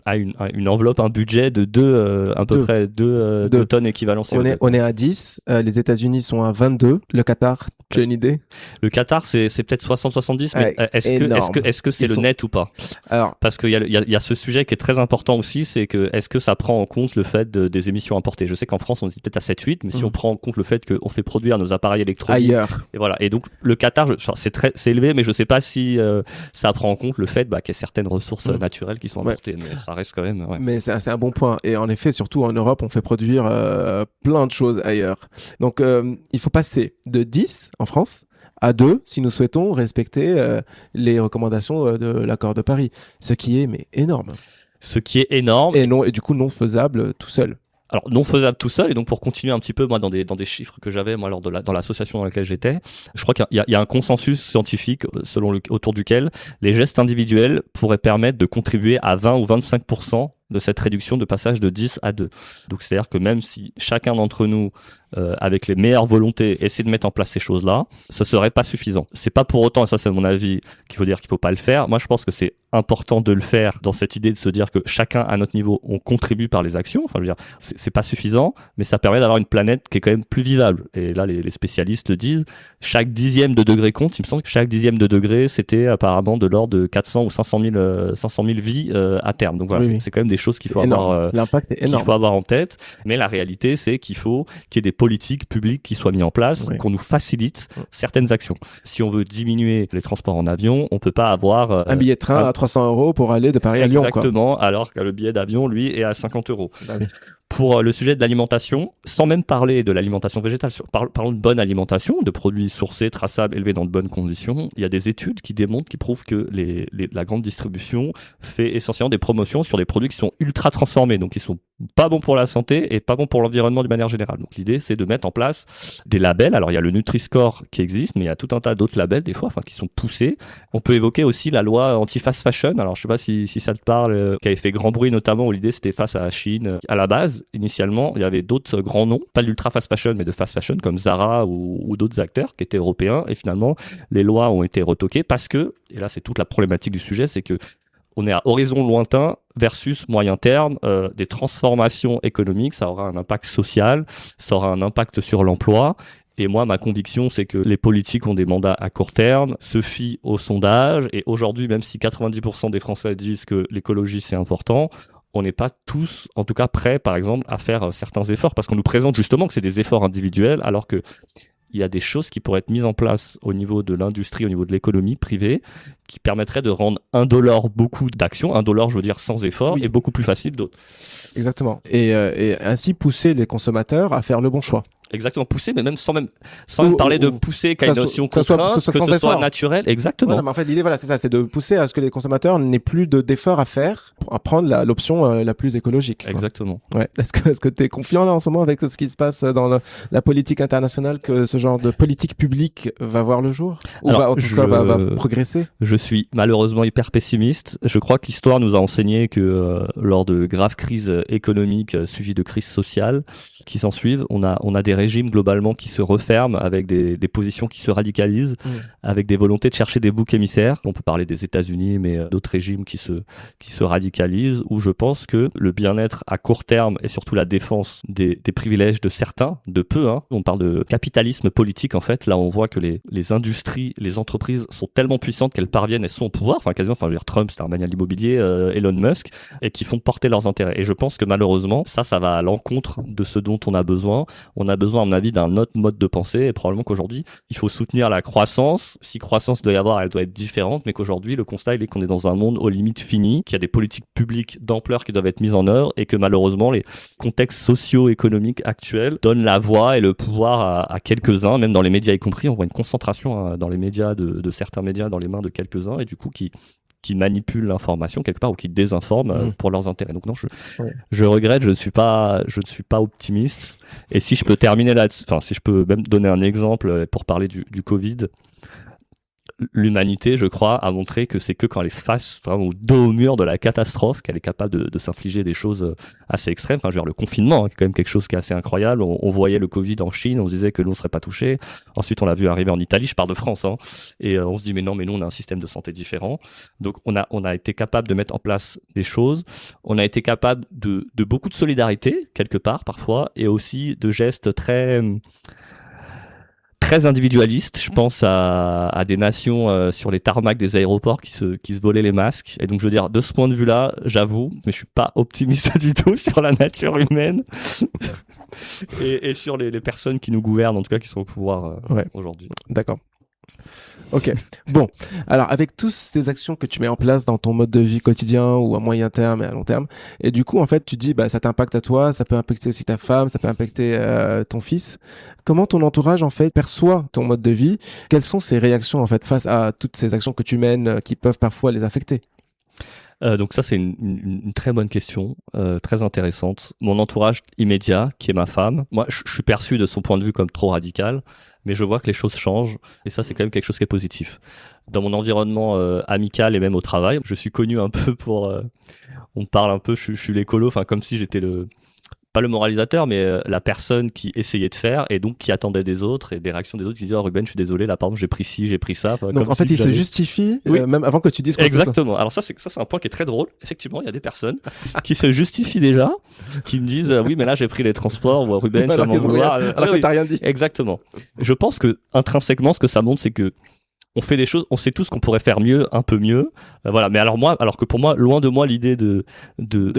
a une enveloppe, un budget de à peu près 2 tonnes équivalent CO2. On est à 10, les États-Unis sont à 22, le Qatar, tu as une idée ? Le Qatar, c'est peut-être 60-70, mais est-ce que c'est le net ou pas ? Alors, parce qu'il y a ce sujet qui est très important aussi, c'est que est-ce que ça prend en compte le fait des émissions importées ? Je sais qu'en France, on est peut-être à 7-8, mais si on prend en compte le fait qu'on fait produire nos appareils électroniques ailleurs. Et voilà. Et donc, le Qatar, c'est élevé, mais je ne sais pas si ça prend en compte le fait qu'il y a certaines ressources naturelles qui sont importées. Mais ça reste quand même. Ouais. Mais c'est un bon point. Et en effet, surtout en Europe, on fait produire plein de choses ailleurs. Donc, il faut passer de 10 en France à 2 si nous souhaitons respecter les recommandations de l'accord de Paris. Ce qui est énorme. Ce qui est énorme. Et du coup, non faisable tout seul. Alors, non faisable tout seul, et donc pour continuer un petit peu, moi, dans des chiffres que j'avais, moi, dans l'association dans laquelle j'étais, je crois qu'il y a un consensus scientifique autour duquel les gestes individuels pourraient permettre de contribuer à 20 ou 25% de cette réduction de passage de 10 à 2. Donc, c'est-à-dire que même si chacun d'entre nous, avec les meilleures volontés, essaie de mettre en place ces choses-là, ce serait pas suffisant. C'est pas pour autant, et ça c'est mon avis, qu'il faut dire qu'il faut pas le faire. Moi, je pense que c'est important de le faire dans cette idée de se dire que chacun à notre niveau, on contribue par les actions. Enfin, je veux dire, c'est pas suffisant, mais ça permet d'avoir une planète qui est quand même plus vivable. Et là, les spécialistes le disent. Chaque dixième de degré compte. Il me semble que chaque dixième de degré, c'était apparemment de l'ordre de 400 ou 500 000 vies à terme. Donc voilà, c'est quand même des choses qu'il faut avoir. L'impact est énorme. Qu'il faut avoir en tête. Mais la réalité, c'est qu'il faut qu'il y ait des politiques publiques qui soient mises en place, qu'on nous facilite certaines actions. Si on veut diminuer les transports en avion, on peut pas avoir un billet de train à 300 € pour aller de Paris à Lyon. Exactement, alors que le billet d'avion, lui, est à 50 €. Pour le sujet de l'alimentation, sans même parler de l'alimentation végétale, parlons de bonne alimentation, de produits sourcés, traçables, élevés dans de bonnes conditions. Il y a des études qui prouvent que la grande distribution fait essentiellement des promotions sur des produits qui sont ultra transformés, donc qui sont pas bons pour la santé et pas bons pour l'environnement d'une manière générale. Donc l'idée, c'est de mettre en place des labels. Alors il y a le Nutri-Score qui existe, mais il y a tout un tas d'autres labels des fois, qui sont poussés. On peut évoquer aussi la loi anti-fast fashion. Alors je sais pas si ça te parle, qui avait fait grand bruit notamment, où l'idée c'était face à la Chine. À la base, initialement, il y avait d'autres grands noms, pas de l'ultra fast fashion, mais de fast fashion comme Zara ou d'autres acteurs qui étaient européens. Et finalement, les lois ont été retoquées parce que, et là c'est toute la problématique du sujet, c'est que on est à horizon lointain versus moyen terme, des transformations économiques, ça aura un impact social, ça aura un impact sur l'emploi. Et moi, ma conviction, c'est que les politiques ont des mandats à court terme, se fient aux sondages. Et aujourd'hui, même si 90% des Français disent que l'écologie, c'est important, on n'est pas tous, en tout cas, prêts, par exemple, à faire certains efforts, parce qu'on nous présente justement que c'est des efforts individuels, alors que il y a des choses qui pourraient être mises en place au niveau de l'industrie, au niveau de l'économie privée, qui permettraient de rendre indolore beaucoup d'actions, indolore, je veux dire, sans effort, et beaucoup plus facile d'autres. Exactement. Et ainsi pousser les consommateurs à faire le bon choix. Exactement, pousser, mais même sans même parler de pousser, qu'il y a une notion contrainte, que ce soit naturel. Exactement. Voilà, mais en fait, l'idée, voilà, c'est ça, c'est de pousser à ce que les consommateurs n'aient plus d'efforts à faire pour prendre l'option la plus écologique. Quoi. Exactement. Ouais. Est-ce que tu es confiant là en ce moment avec ce qui se passe dans la politique internationale, que ce genre de politique publique va voir le jour? Ou Alors, en tout cas va progresser? Je suis malheureusement hyper pessimiste. Je crois que l'histoire nous a enseigné que lors de graves crises économiques suivies de crises sociales qui s'en suivent, on a des régimes globalement qui se referment avec des positions qui se radicalisent, avec des volontés de chercher des boucs émissaires. On peut parler des États-Unis, mais d'autres régimes qui se radicalisent, où je pense que le bien-être à court terme et surtout la défense des privilèges de certains, de peu, hein. On parle de capitalisme politique en fait. Là, on voit que les industries, les entreprises sont tellement puissantes qu'elles parviennent, elles sont au pouvoir. Enfin, quasiment. Enfin, je veux dire, Trump, c'est un mania de l'immobilier, Elon Musk, et qui font porter leurs intérêts. Et je pense que malheureusement, ça va à l'encontre de ce dont on a besoin. On a besoin, à mon avis, d'un autre mode de pensée. Et probablement qu'aujourd'hui, il faut soutenir la croissance. Si croissance doit y avoir, elle doit être différente. Mais qu'aujourd'hui, le constat, il est qu'on est dans un monde aux limites finies, qu'il y a des politiques publiques d'ampleur qui doivent être mises en œuvre et que malheureusement, les contextes socio-économiques actuels donnent la voix et le pouvoir à quelques-uns, même dans les médias y compris. On voit une concentration dans les médias, de certains médias dans les mains de quelques-uns et du coup qui manipulent l'information quelque part ou qui désinforment pour leurs intérêts. Donc non, je regrette, je ne suis pas optimiste. Et si je peux terminer là-dessus, enfin si je peux même donner un exemple pour parler du Covid, l'humanité, je crois, a montré que c'est que quand elle est face vraiment au dos au mur de la catastrophe qu'elle est capable de s'infliger des choses assez extrêmes. Enfin, je veux dire, le confinement, qui est quand même quelque chose qui est assez incroyable. On voyait le Covid en Chine, on se disait que nous, on ne serait pas touchés. Ensuite, on l'a vu arriver en Italie, je parle de France, hein, et on se dit, mais non, mais nous, on a un système de santé différent. Donc, on a été capable de mettre en place des choses. On a été capable de beaucoup de solidarité, quelque part, parfois, et aussi de gestes très individualiste. Je pense à des nations sur les tarmacs des aéroports qui se volaient les masques. Et donc, je veux dire, de ce point de vue-là, j'avoue, mais je suis pas optimiste du tout sur la nature humaine et sur les personnes qui nous gouvernent, en tout cas, qui sont au pouvoir aujourd'hui. D'accord. Ok. Bon, alors avec toutes ces actions que tu mets en place dans ton mode de vie quotidien ou à moyen terme et à long terme, et du coup en fait tu dis ça t'impacte à toi, ça peut impacter aussi ta femme, ça peut impacter ton fils. Comment ton entourage en fait perçoit ton mode de vie? Quelles sont ses réactions en fait face à toutes ces actions que tu mènes qui peuvent parfois les affecter? Donc ça c'est une très bonne question, très intéressante. Mon entourage immédiat, qui est ma femme, moi je suis perçu de son point de vue comme trop radical, mais je vois que les choses changent et ça c'est quand même quelque chose qui est positif. Dans mon environnement amical et même au travail, je suis connu un peu pour, on me parle un peu, je suis l'écolo, enfin comme si j'étais pas le moralisateur, mais la personne qui essayait de faire et donc qui attendait des autres et des réactions des autres qui disaient oh Ruben je suis désolé là par exemple j'ai pris ci, j'ai pris ça. Donc en fait il se justifie même avant que tu dises quoi. Exactement. Alors ça c'est un point qui est très drôle. Effectivement il y a des personnes qui se justifient déjà, qui me disent oui mais là j'ai pris les transports ou Ruben tu vas m'en vouloir. Alors que t'as rien dit. Exactement. Je pense que intrinsèquement ce que ça montre c'est que on fait des choses, on sait tous qu'on pourrait faire mieux, un peu mieux. Voilà. Mais alors que pour moi, loin de moi l'idée de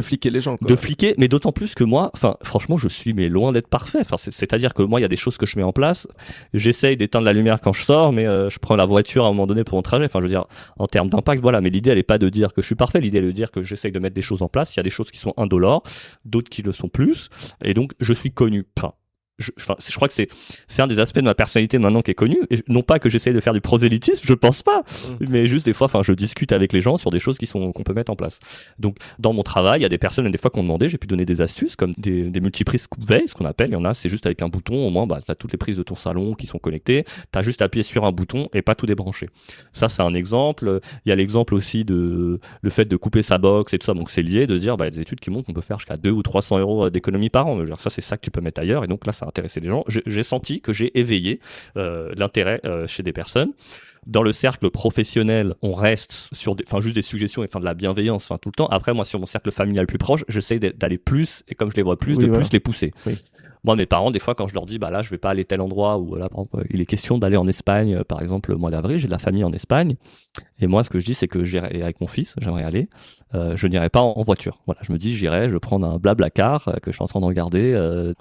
fliquer les gens. Quoi. De fliquer, mais d'autant plus que moi, enfin, franchement, je suis mais loin d'être parfait. Enfin, c'est-à-dire que moi, il y a des choses que je mets en place. J'essaye d'éteindre la lumière quand je sors, mais je prends la voiture à un moment donné pour mon trajet. Enfin, je veux dire, en termes d'impact, voilà. Mais l'idée, elle est pas de dire que je suis parfait. L'idée, elle est de dire que j'essaye de mettre des choses en place. Il y a des choses qui sont indolores, d'autres qui le sont plus. Et donc, je suis connu. Enfin, je crois que c'est un des aspects de ma personnalité maintenant qui est connu. Et non pas que j'essaye de faire du prosélytisme, je pense pas, mais juste des fois, enfin, je discute avec les gens sur des choses qu'on peut mettre en place. Donc, dans mon travail, il y a des personnes, des fois, qui ont demandé, j'ai pu donner des astuces comme des multiprises coupe-veille, ce qu'on appelle. Il y en a, c'est juste avec un bouton, au moins, t'as toutes les prises de ton salon qui sont connectées. T'as juste appuyé sur un bouton et pas tout débrancher. Ça, c'est un exemple. Il y a l'exemple aussi de le fait de couper sa box et tout ça. Donc, c'est lié de dire, il y a des études qui montrent qu'on peut faire jusqu'à 200 ou 300 euros d'économie par an. Ça, c'est ça que tu peux mettre ailleurs. Et donc là, ça intéresser les gens. J'ai senti que j'ai éveillé l'intérêt chez des personnes. Dans le cercle professionnel, on reste sur juste des suggestions et de la bienveillance tout le temps. Après, moi, sur mon cercle familial plus proche, j'essaie d'aller plus, et comme je les vois plus, plus les pousser. Oui. Moi, mes parents, des fois, quand je leur dis, là, je vais pas aller tel endroit, ou là, par exemple, il est question d'aller en Espagne, par exemple, le mois d'avril, j'ai de la famille en Espagne. Et moi, ce que je dis, c'est que j'irai avec mon fils, j'aimerais aller. Je n'irai pas en voiture. Voilà, je me dis, je vais prendre un Blablacar que je suis en train de regarder,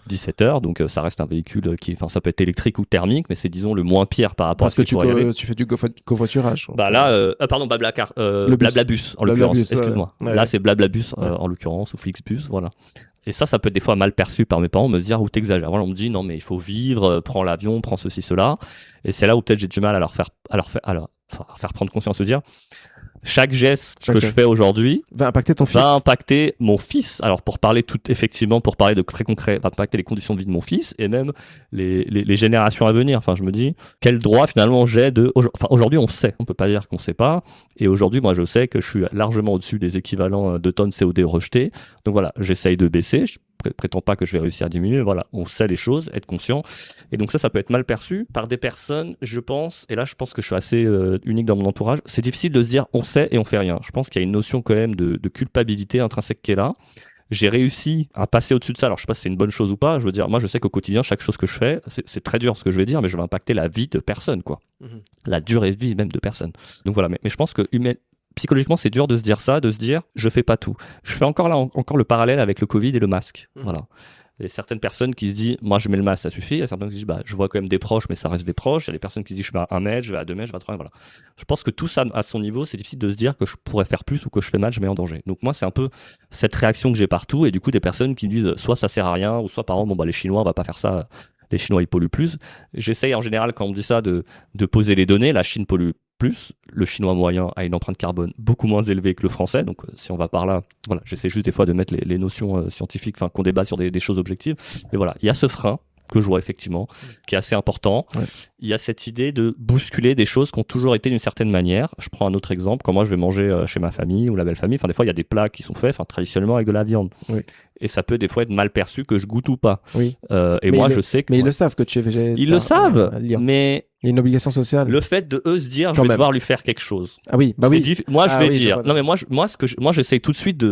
17h. Donc, ça reste un véhicule ça peut être électrique ou thermique, mais c'est, disons, le moins pire par rapport à ce que tu fais du covoiturage. Là, pardon, Blablacar, Blablabus, en l'occurrence, excuse-moi. Ouais. Là, c'est Blablabus, en l'occurrence, ou Flixbus, voilà. Et ça peut être des fois mal perçu par mes parents, me dire, ou t'exagères. Voilà, on me dit, non, mais il faut vivre, prends l'avion, prends ceci, cela. Et c'est là où peut-être j'ai du mal à leur faire prendre conscience, de dire, chaque geste que je fais aujourd'hui va impacter ton fils. Va impacter mon fils. Alors, pour parler de très concret, va impacter les conditions de vie de mon fils et même les générations à venir. Enfin, je me dis, quel droit finalement j'ai aujourd'hui, on sait. On peut pas dire qu'on sait pas. Et aujourd'hui, moi, je sais que je suis largement au-dessus des équivalents de tonnes CO2 rejetées. Donc voilà, j'essaye de baisser. Je prétends pas que je vais réussir à diminuer. Voilà, on sait les choses, être conscient. Et donc ça peut être mal perçu par des personnes, je pense. Et là, je pense que je suis assez unique dans mon entourage. C'est difficile de se dire, on sait et on fait rien. Je pense qu'il y a une notion quand même de culpabilité intrinsèque qui est là. J'ai réussi à passer au-dessus de ça. Alors, je sais pas si c'est une bonne chose ou pas. Je veux dire, moi, je sais qu'au quotidien, chaque chose que je fais, c'est très dur ce que je vais dire, mais je vais impacter la vie de personne, quoi. La durée de vie même de personne. Donc voilà, mais je pense que psychologiquement, c'est dur de se dire ça, de se dire, je fais pas tout. Je fais encore le parallèle avec le Covid et le masque. Voilà. Il y a certaines personnes qui se disent, moi je mets le masque, ça suffit. Il y a certaines qui se disent, je vois quand même des proches, mais ça reste des proches. Il y a des personnes qui se disent, je vais à 1 mètre, je vais à 2 mètres, je vais à 3 mètres. Voilà. Je pense que tout ça, à son niveau, c'est difficile de se dire que je pourrais faire plus ou que je fais mal, je mets en danger. Donc moi, c'est un peu cette réaction que j'ai partout. Et du coup, des personnes qui me disent, soit ça sert à rien, ou soit par exemple, les Chinois, on va pas faire ça. Les Chinois, ils polluent plus. J'essaye en général, quand on me dit ça, de poser les données. La Chine pollue plus. Le Chinois moyen a une empreinte carbone beaucoup moins élevée que le Français. Donc, si on va par là, voilà, j'essaie juste des fois de mettre les notions scientifiques, qu'on débat sur des choses objectives. Mais voilà, il y a ce frein que je vois effectivement, qui est assez important. Ouais. Il y a cette idée de bousculer des choses qui ont toujours été d'une certaine manière. Je prends un autre exemple. Quand moi, je vais manger chez ma famille ou la belle famille, des fois, il y a des plats qui sont faits traditionnellement avec de la viande. Oui. Et ça peut des fois être mal perçu que je goûte ou pas. Oui. Et moi, je sais que... Mais ils le savent que tu es végétarien. Ils le savent, mais... Il y a une obligation sociale. Le fait de eux se dire, je vais devoir lui faire quelque chose. Ah oui, oui. Moi, je vais dire... Non, mais moi, j'essaye tout de suite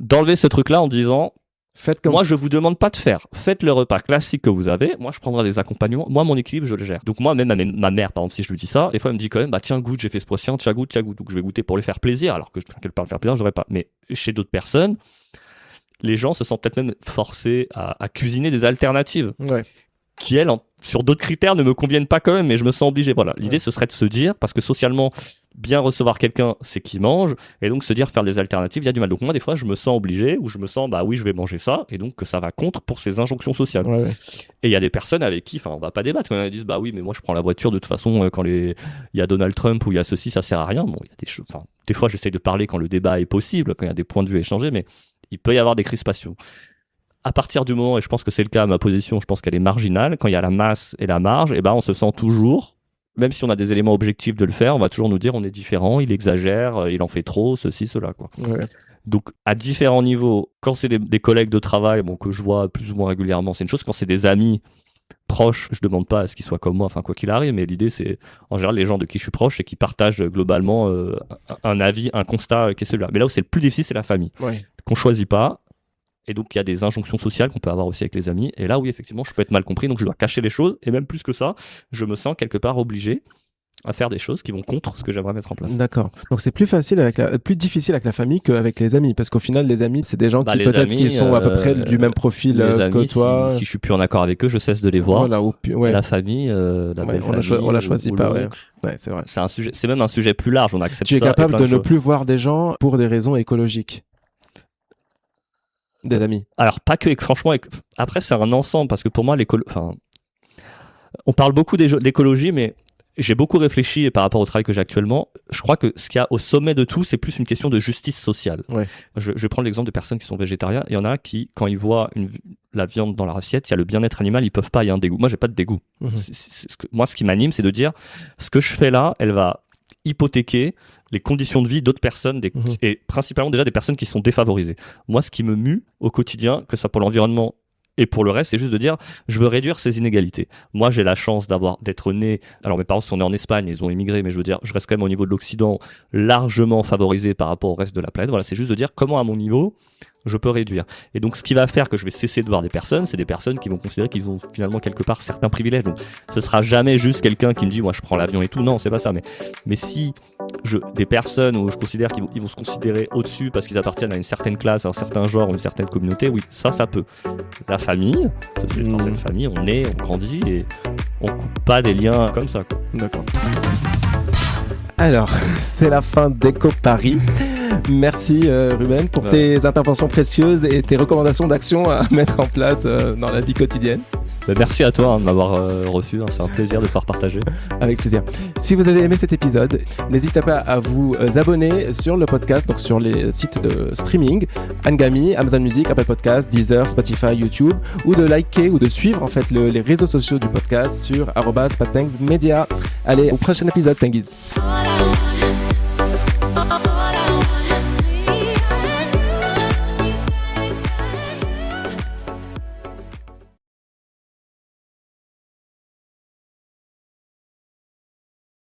d'enlever ce truc-là en disant... Moi, je vous demande pas de faire. Faites le repas classique que vous avez. Moi, je prendrai des accompagnements. Moi, mon équilibre, je le gère. Donc, moi, même ma mère, par exemple, si je lui dis ça, des fois, elle me dit quand même, tiens, goûte, j'ai fait ce poisson, tiens, goûte. Donc, je vais goûter pour lui faire plaisir. Alors que quelque part, le faire plaisir, je devrais pas. Mais chez d'autres personnes, les gens se sentent peut-être même forcés à cuisiner des alternatives. Ouais. Qui, elles, sur d'autres critères, ne me conviennent pas quand même, mais je me sens obligé. Voilà. L'idée, ce serait de se dire, parce que socialement, bien recevoir quelqu'un, c'est qu'il mange, et donc se dire faire des alternatives, il y a du mal. Donc moi, des fois, je me sens obligé, ou je me sens, oui, je vais manger ça, et donc que ça va contre pour ces injonctions sociales. Ouais. Et il y a des personnes avec qui, on va pas débattre, quand elles disent, oui, mais moi, je prends la voiture, de toute façon, quand il y a Donald Trump ou il y a ceci, ça sert à rien. Bon, il y a des choses, des fois, j'essaye de parler quand le débat est possible, quand il y a des points de vue à échanger, mais il peut y avoir des crispations. À partir du moment, et je pense que c'est le cas, ma position, je pense qu'elle est marginale, quand il y a la masse et la marge, on se sent toujours, même si on a des éléments objectifs de le faire, on va toujours nous dire on est différent, il exagère, il en fait trop, ceci, cela, quoi. Ouais. Donc, à différents niveaux, quand c'est des collègues de travail, que je vois plus ou moins régulièrement, c'est une chose. Quand c'est des amis proches, je demande pas à ce qu'ils soient comme moi, quoi qu'il arrive, mais l'idée, c'est, en général, les gens de qui je suis proche, c'est qu'ils partagent globalement un avis, un constat qui est celui-là. Mais là où c'est le plus difficile, c'est la famille, qu'on choisit pas. Et donc, il y a des injonctions sociales qu'on peut avoir aussi avec les amis. Et là, oui, effectivement, je peux être mal compris. Donc, je dois cacher les choses. Et même plus que ça, je me sens quelque part obligé à faire des choses qui vont contre ce que j'aimerais mettre en place. D'accord. Donc, c'est plus difficile avec la famille qu'avec les amis. Parce qu'au final, les amis, c'est des gens qui peut-être qui sont à peu près du même profil que toi. Si je suis plus en accord avec eux, je cesse de les voir. Voilà, la famille, la belle famille. On la choisit pas, ouais, c'est vrai. C'est même un sujet plus large. On accepte ça. Tu es capable de ne plus voir des gens pour des raisons écologiques. Des amis. Alors, pas que, franchement, après, c'est un ensemble, parce que pour moi, on parle beaucoup d'écologie, mais j'ai beaucoup réfléchi par rapport au travail que j'ai actuellement. Je crois que ce qu'il y a au sommet de tout, c'est plus une question de justice sociale. Ouais. Je vais prendre l'exemple de personnes qui sont végétariens. Il y en a qui, quand ils voient la viande dans leur assiette, il y a le bien-être animal, ils peuvent pas, il y a un dégoût. Moi, j'ai pas de dégoût. Moi, ce qui m'anime, c'est de dire, ce que je fais là, elle va hypothéquer les conditions de vie d'autres personnes, et principalement déjà des personnes qui sont défavorisées. Moi, ce qui me mue au quotidien, que ce soit pour l'environnement et pour le reste, c'est juste de dire, je veux réduire ces inégalités. Moi, j'ai la chance d'être né, alors mes parents sont nés en Espagne, ils ont émigré, mais je veux dire, je reste quand même au niveau de l'Occident largement favorisé par rapport au reste de la planète. Voilà, c'est juste de dire comment à mon niveau, je peux réduire. Et donc, ce qui va faire que je vais cesser de voir des personnes, c'est des personnes qui vont considérer qu'ils ont finalement quelque part certains privilèges. Donc, ce sera jamais juste quelqu'un qui me dit, moi, je prends l'avion et tout. Non, c'est pas ça. Mais si des personnes où je considère qu'ils vont se considérer au-dessus parce qu'ils appartiennent à une certaine classe, à un certain genre, une certaine communauté, oui, ça peut. La famille, dans cette famille, on naît, on grandit et on coupe pas des liens comme ça, quoi. D'accord. Alors, c'est la fin d'Eco Paris. Merci Ruben pour tes interventions précieuses et tes recommandations d'action à mettre en place dans la vie quotidienne. Merci à toi de m'avoir reçu, c'est un plaisir de pouvoir partager. Avec plaisir. Si vous avez aimé cet épisode, n'hésitez pas à vous abonner sur le podcast, donc sur les sites de streaming, Angami, Amazon Music, Apple Podcasts, Deezer, Spotify, YouTube, ou de liker ou de suivre en fait les réseaux sociaux du podcast sur @patbanksmedia. Allez, au prochain épisode, Penguies.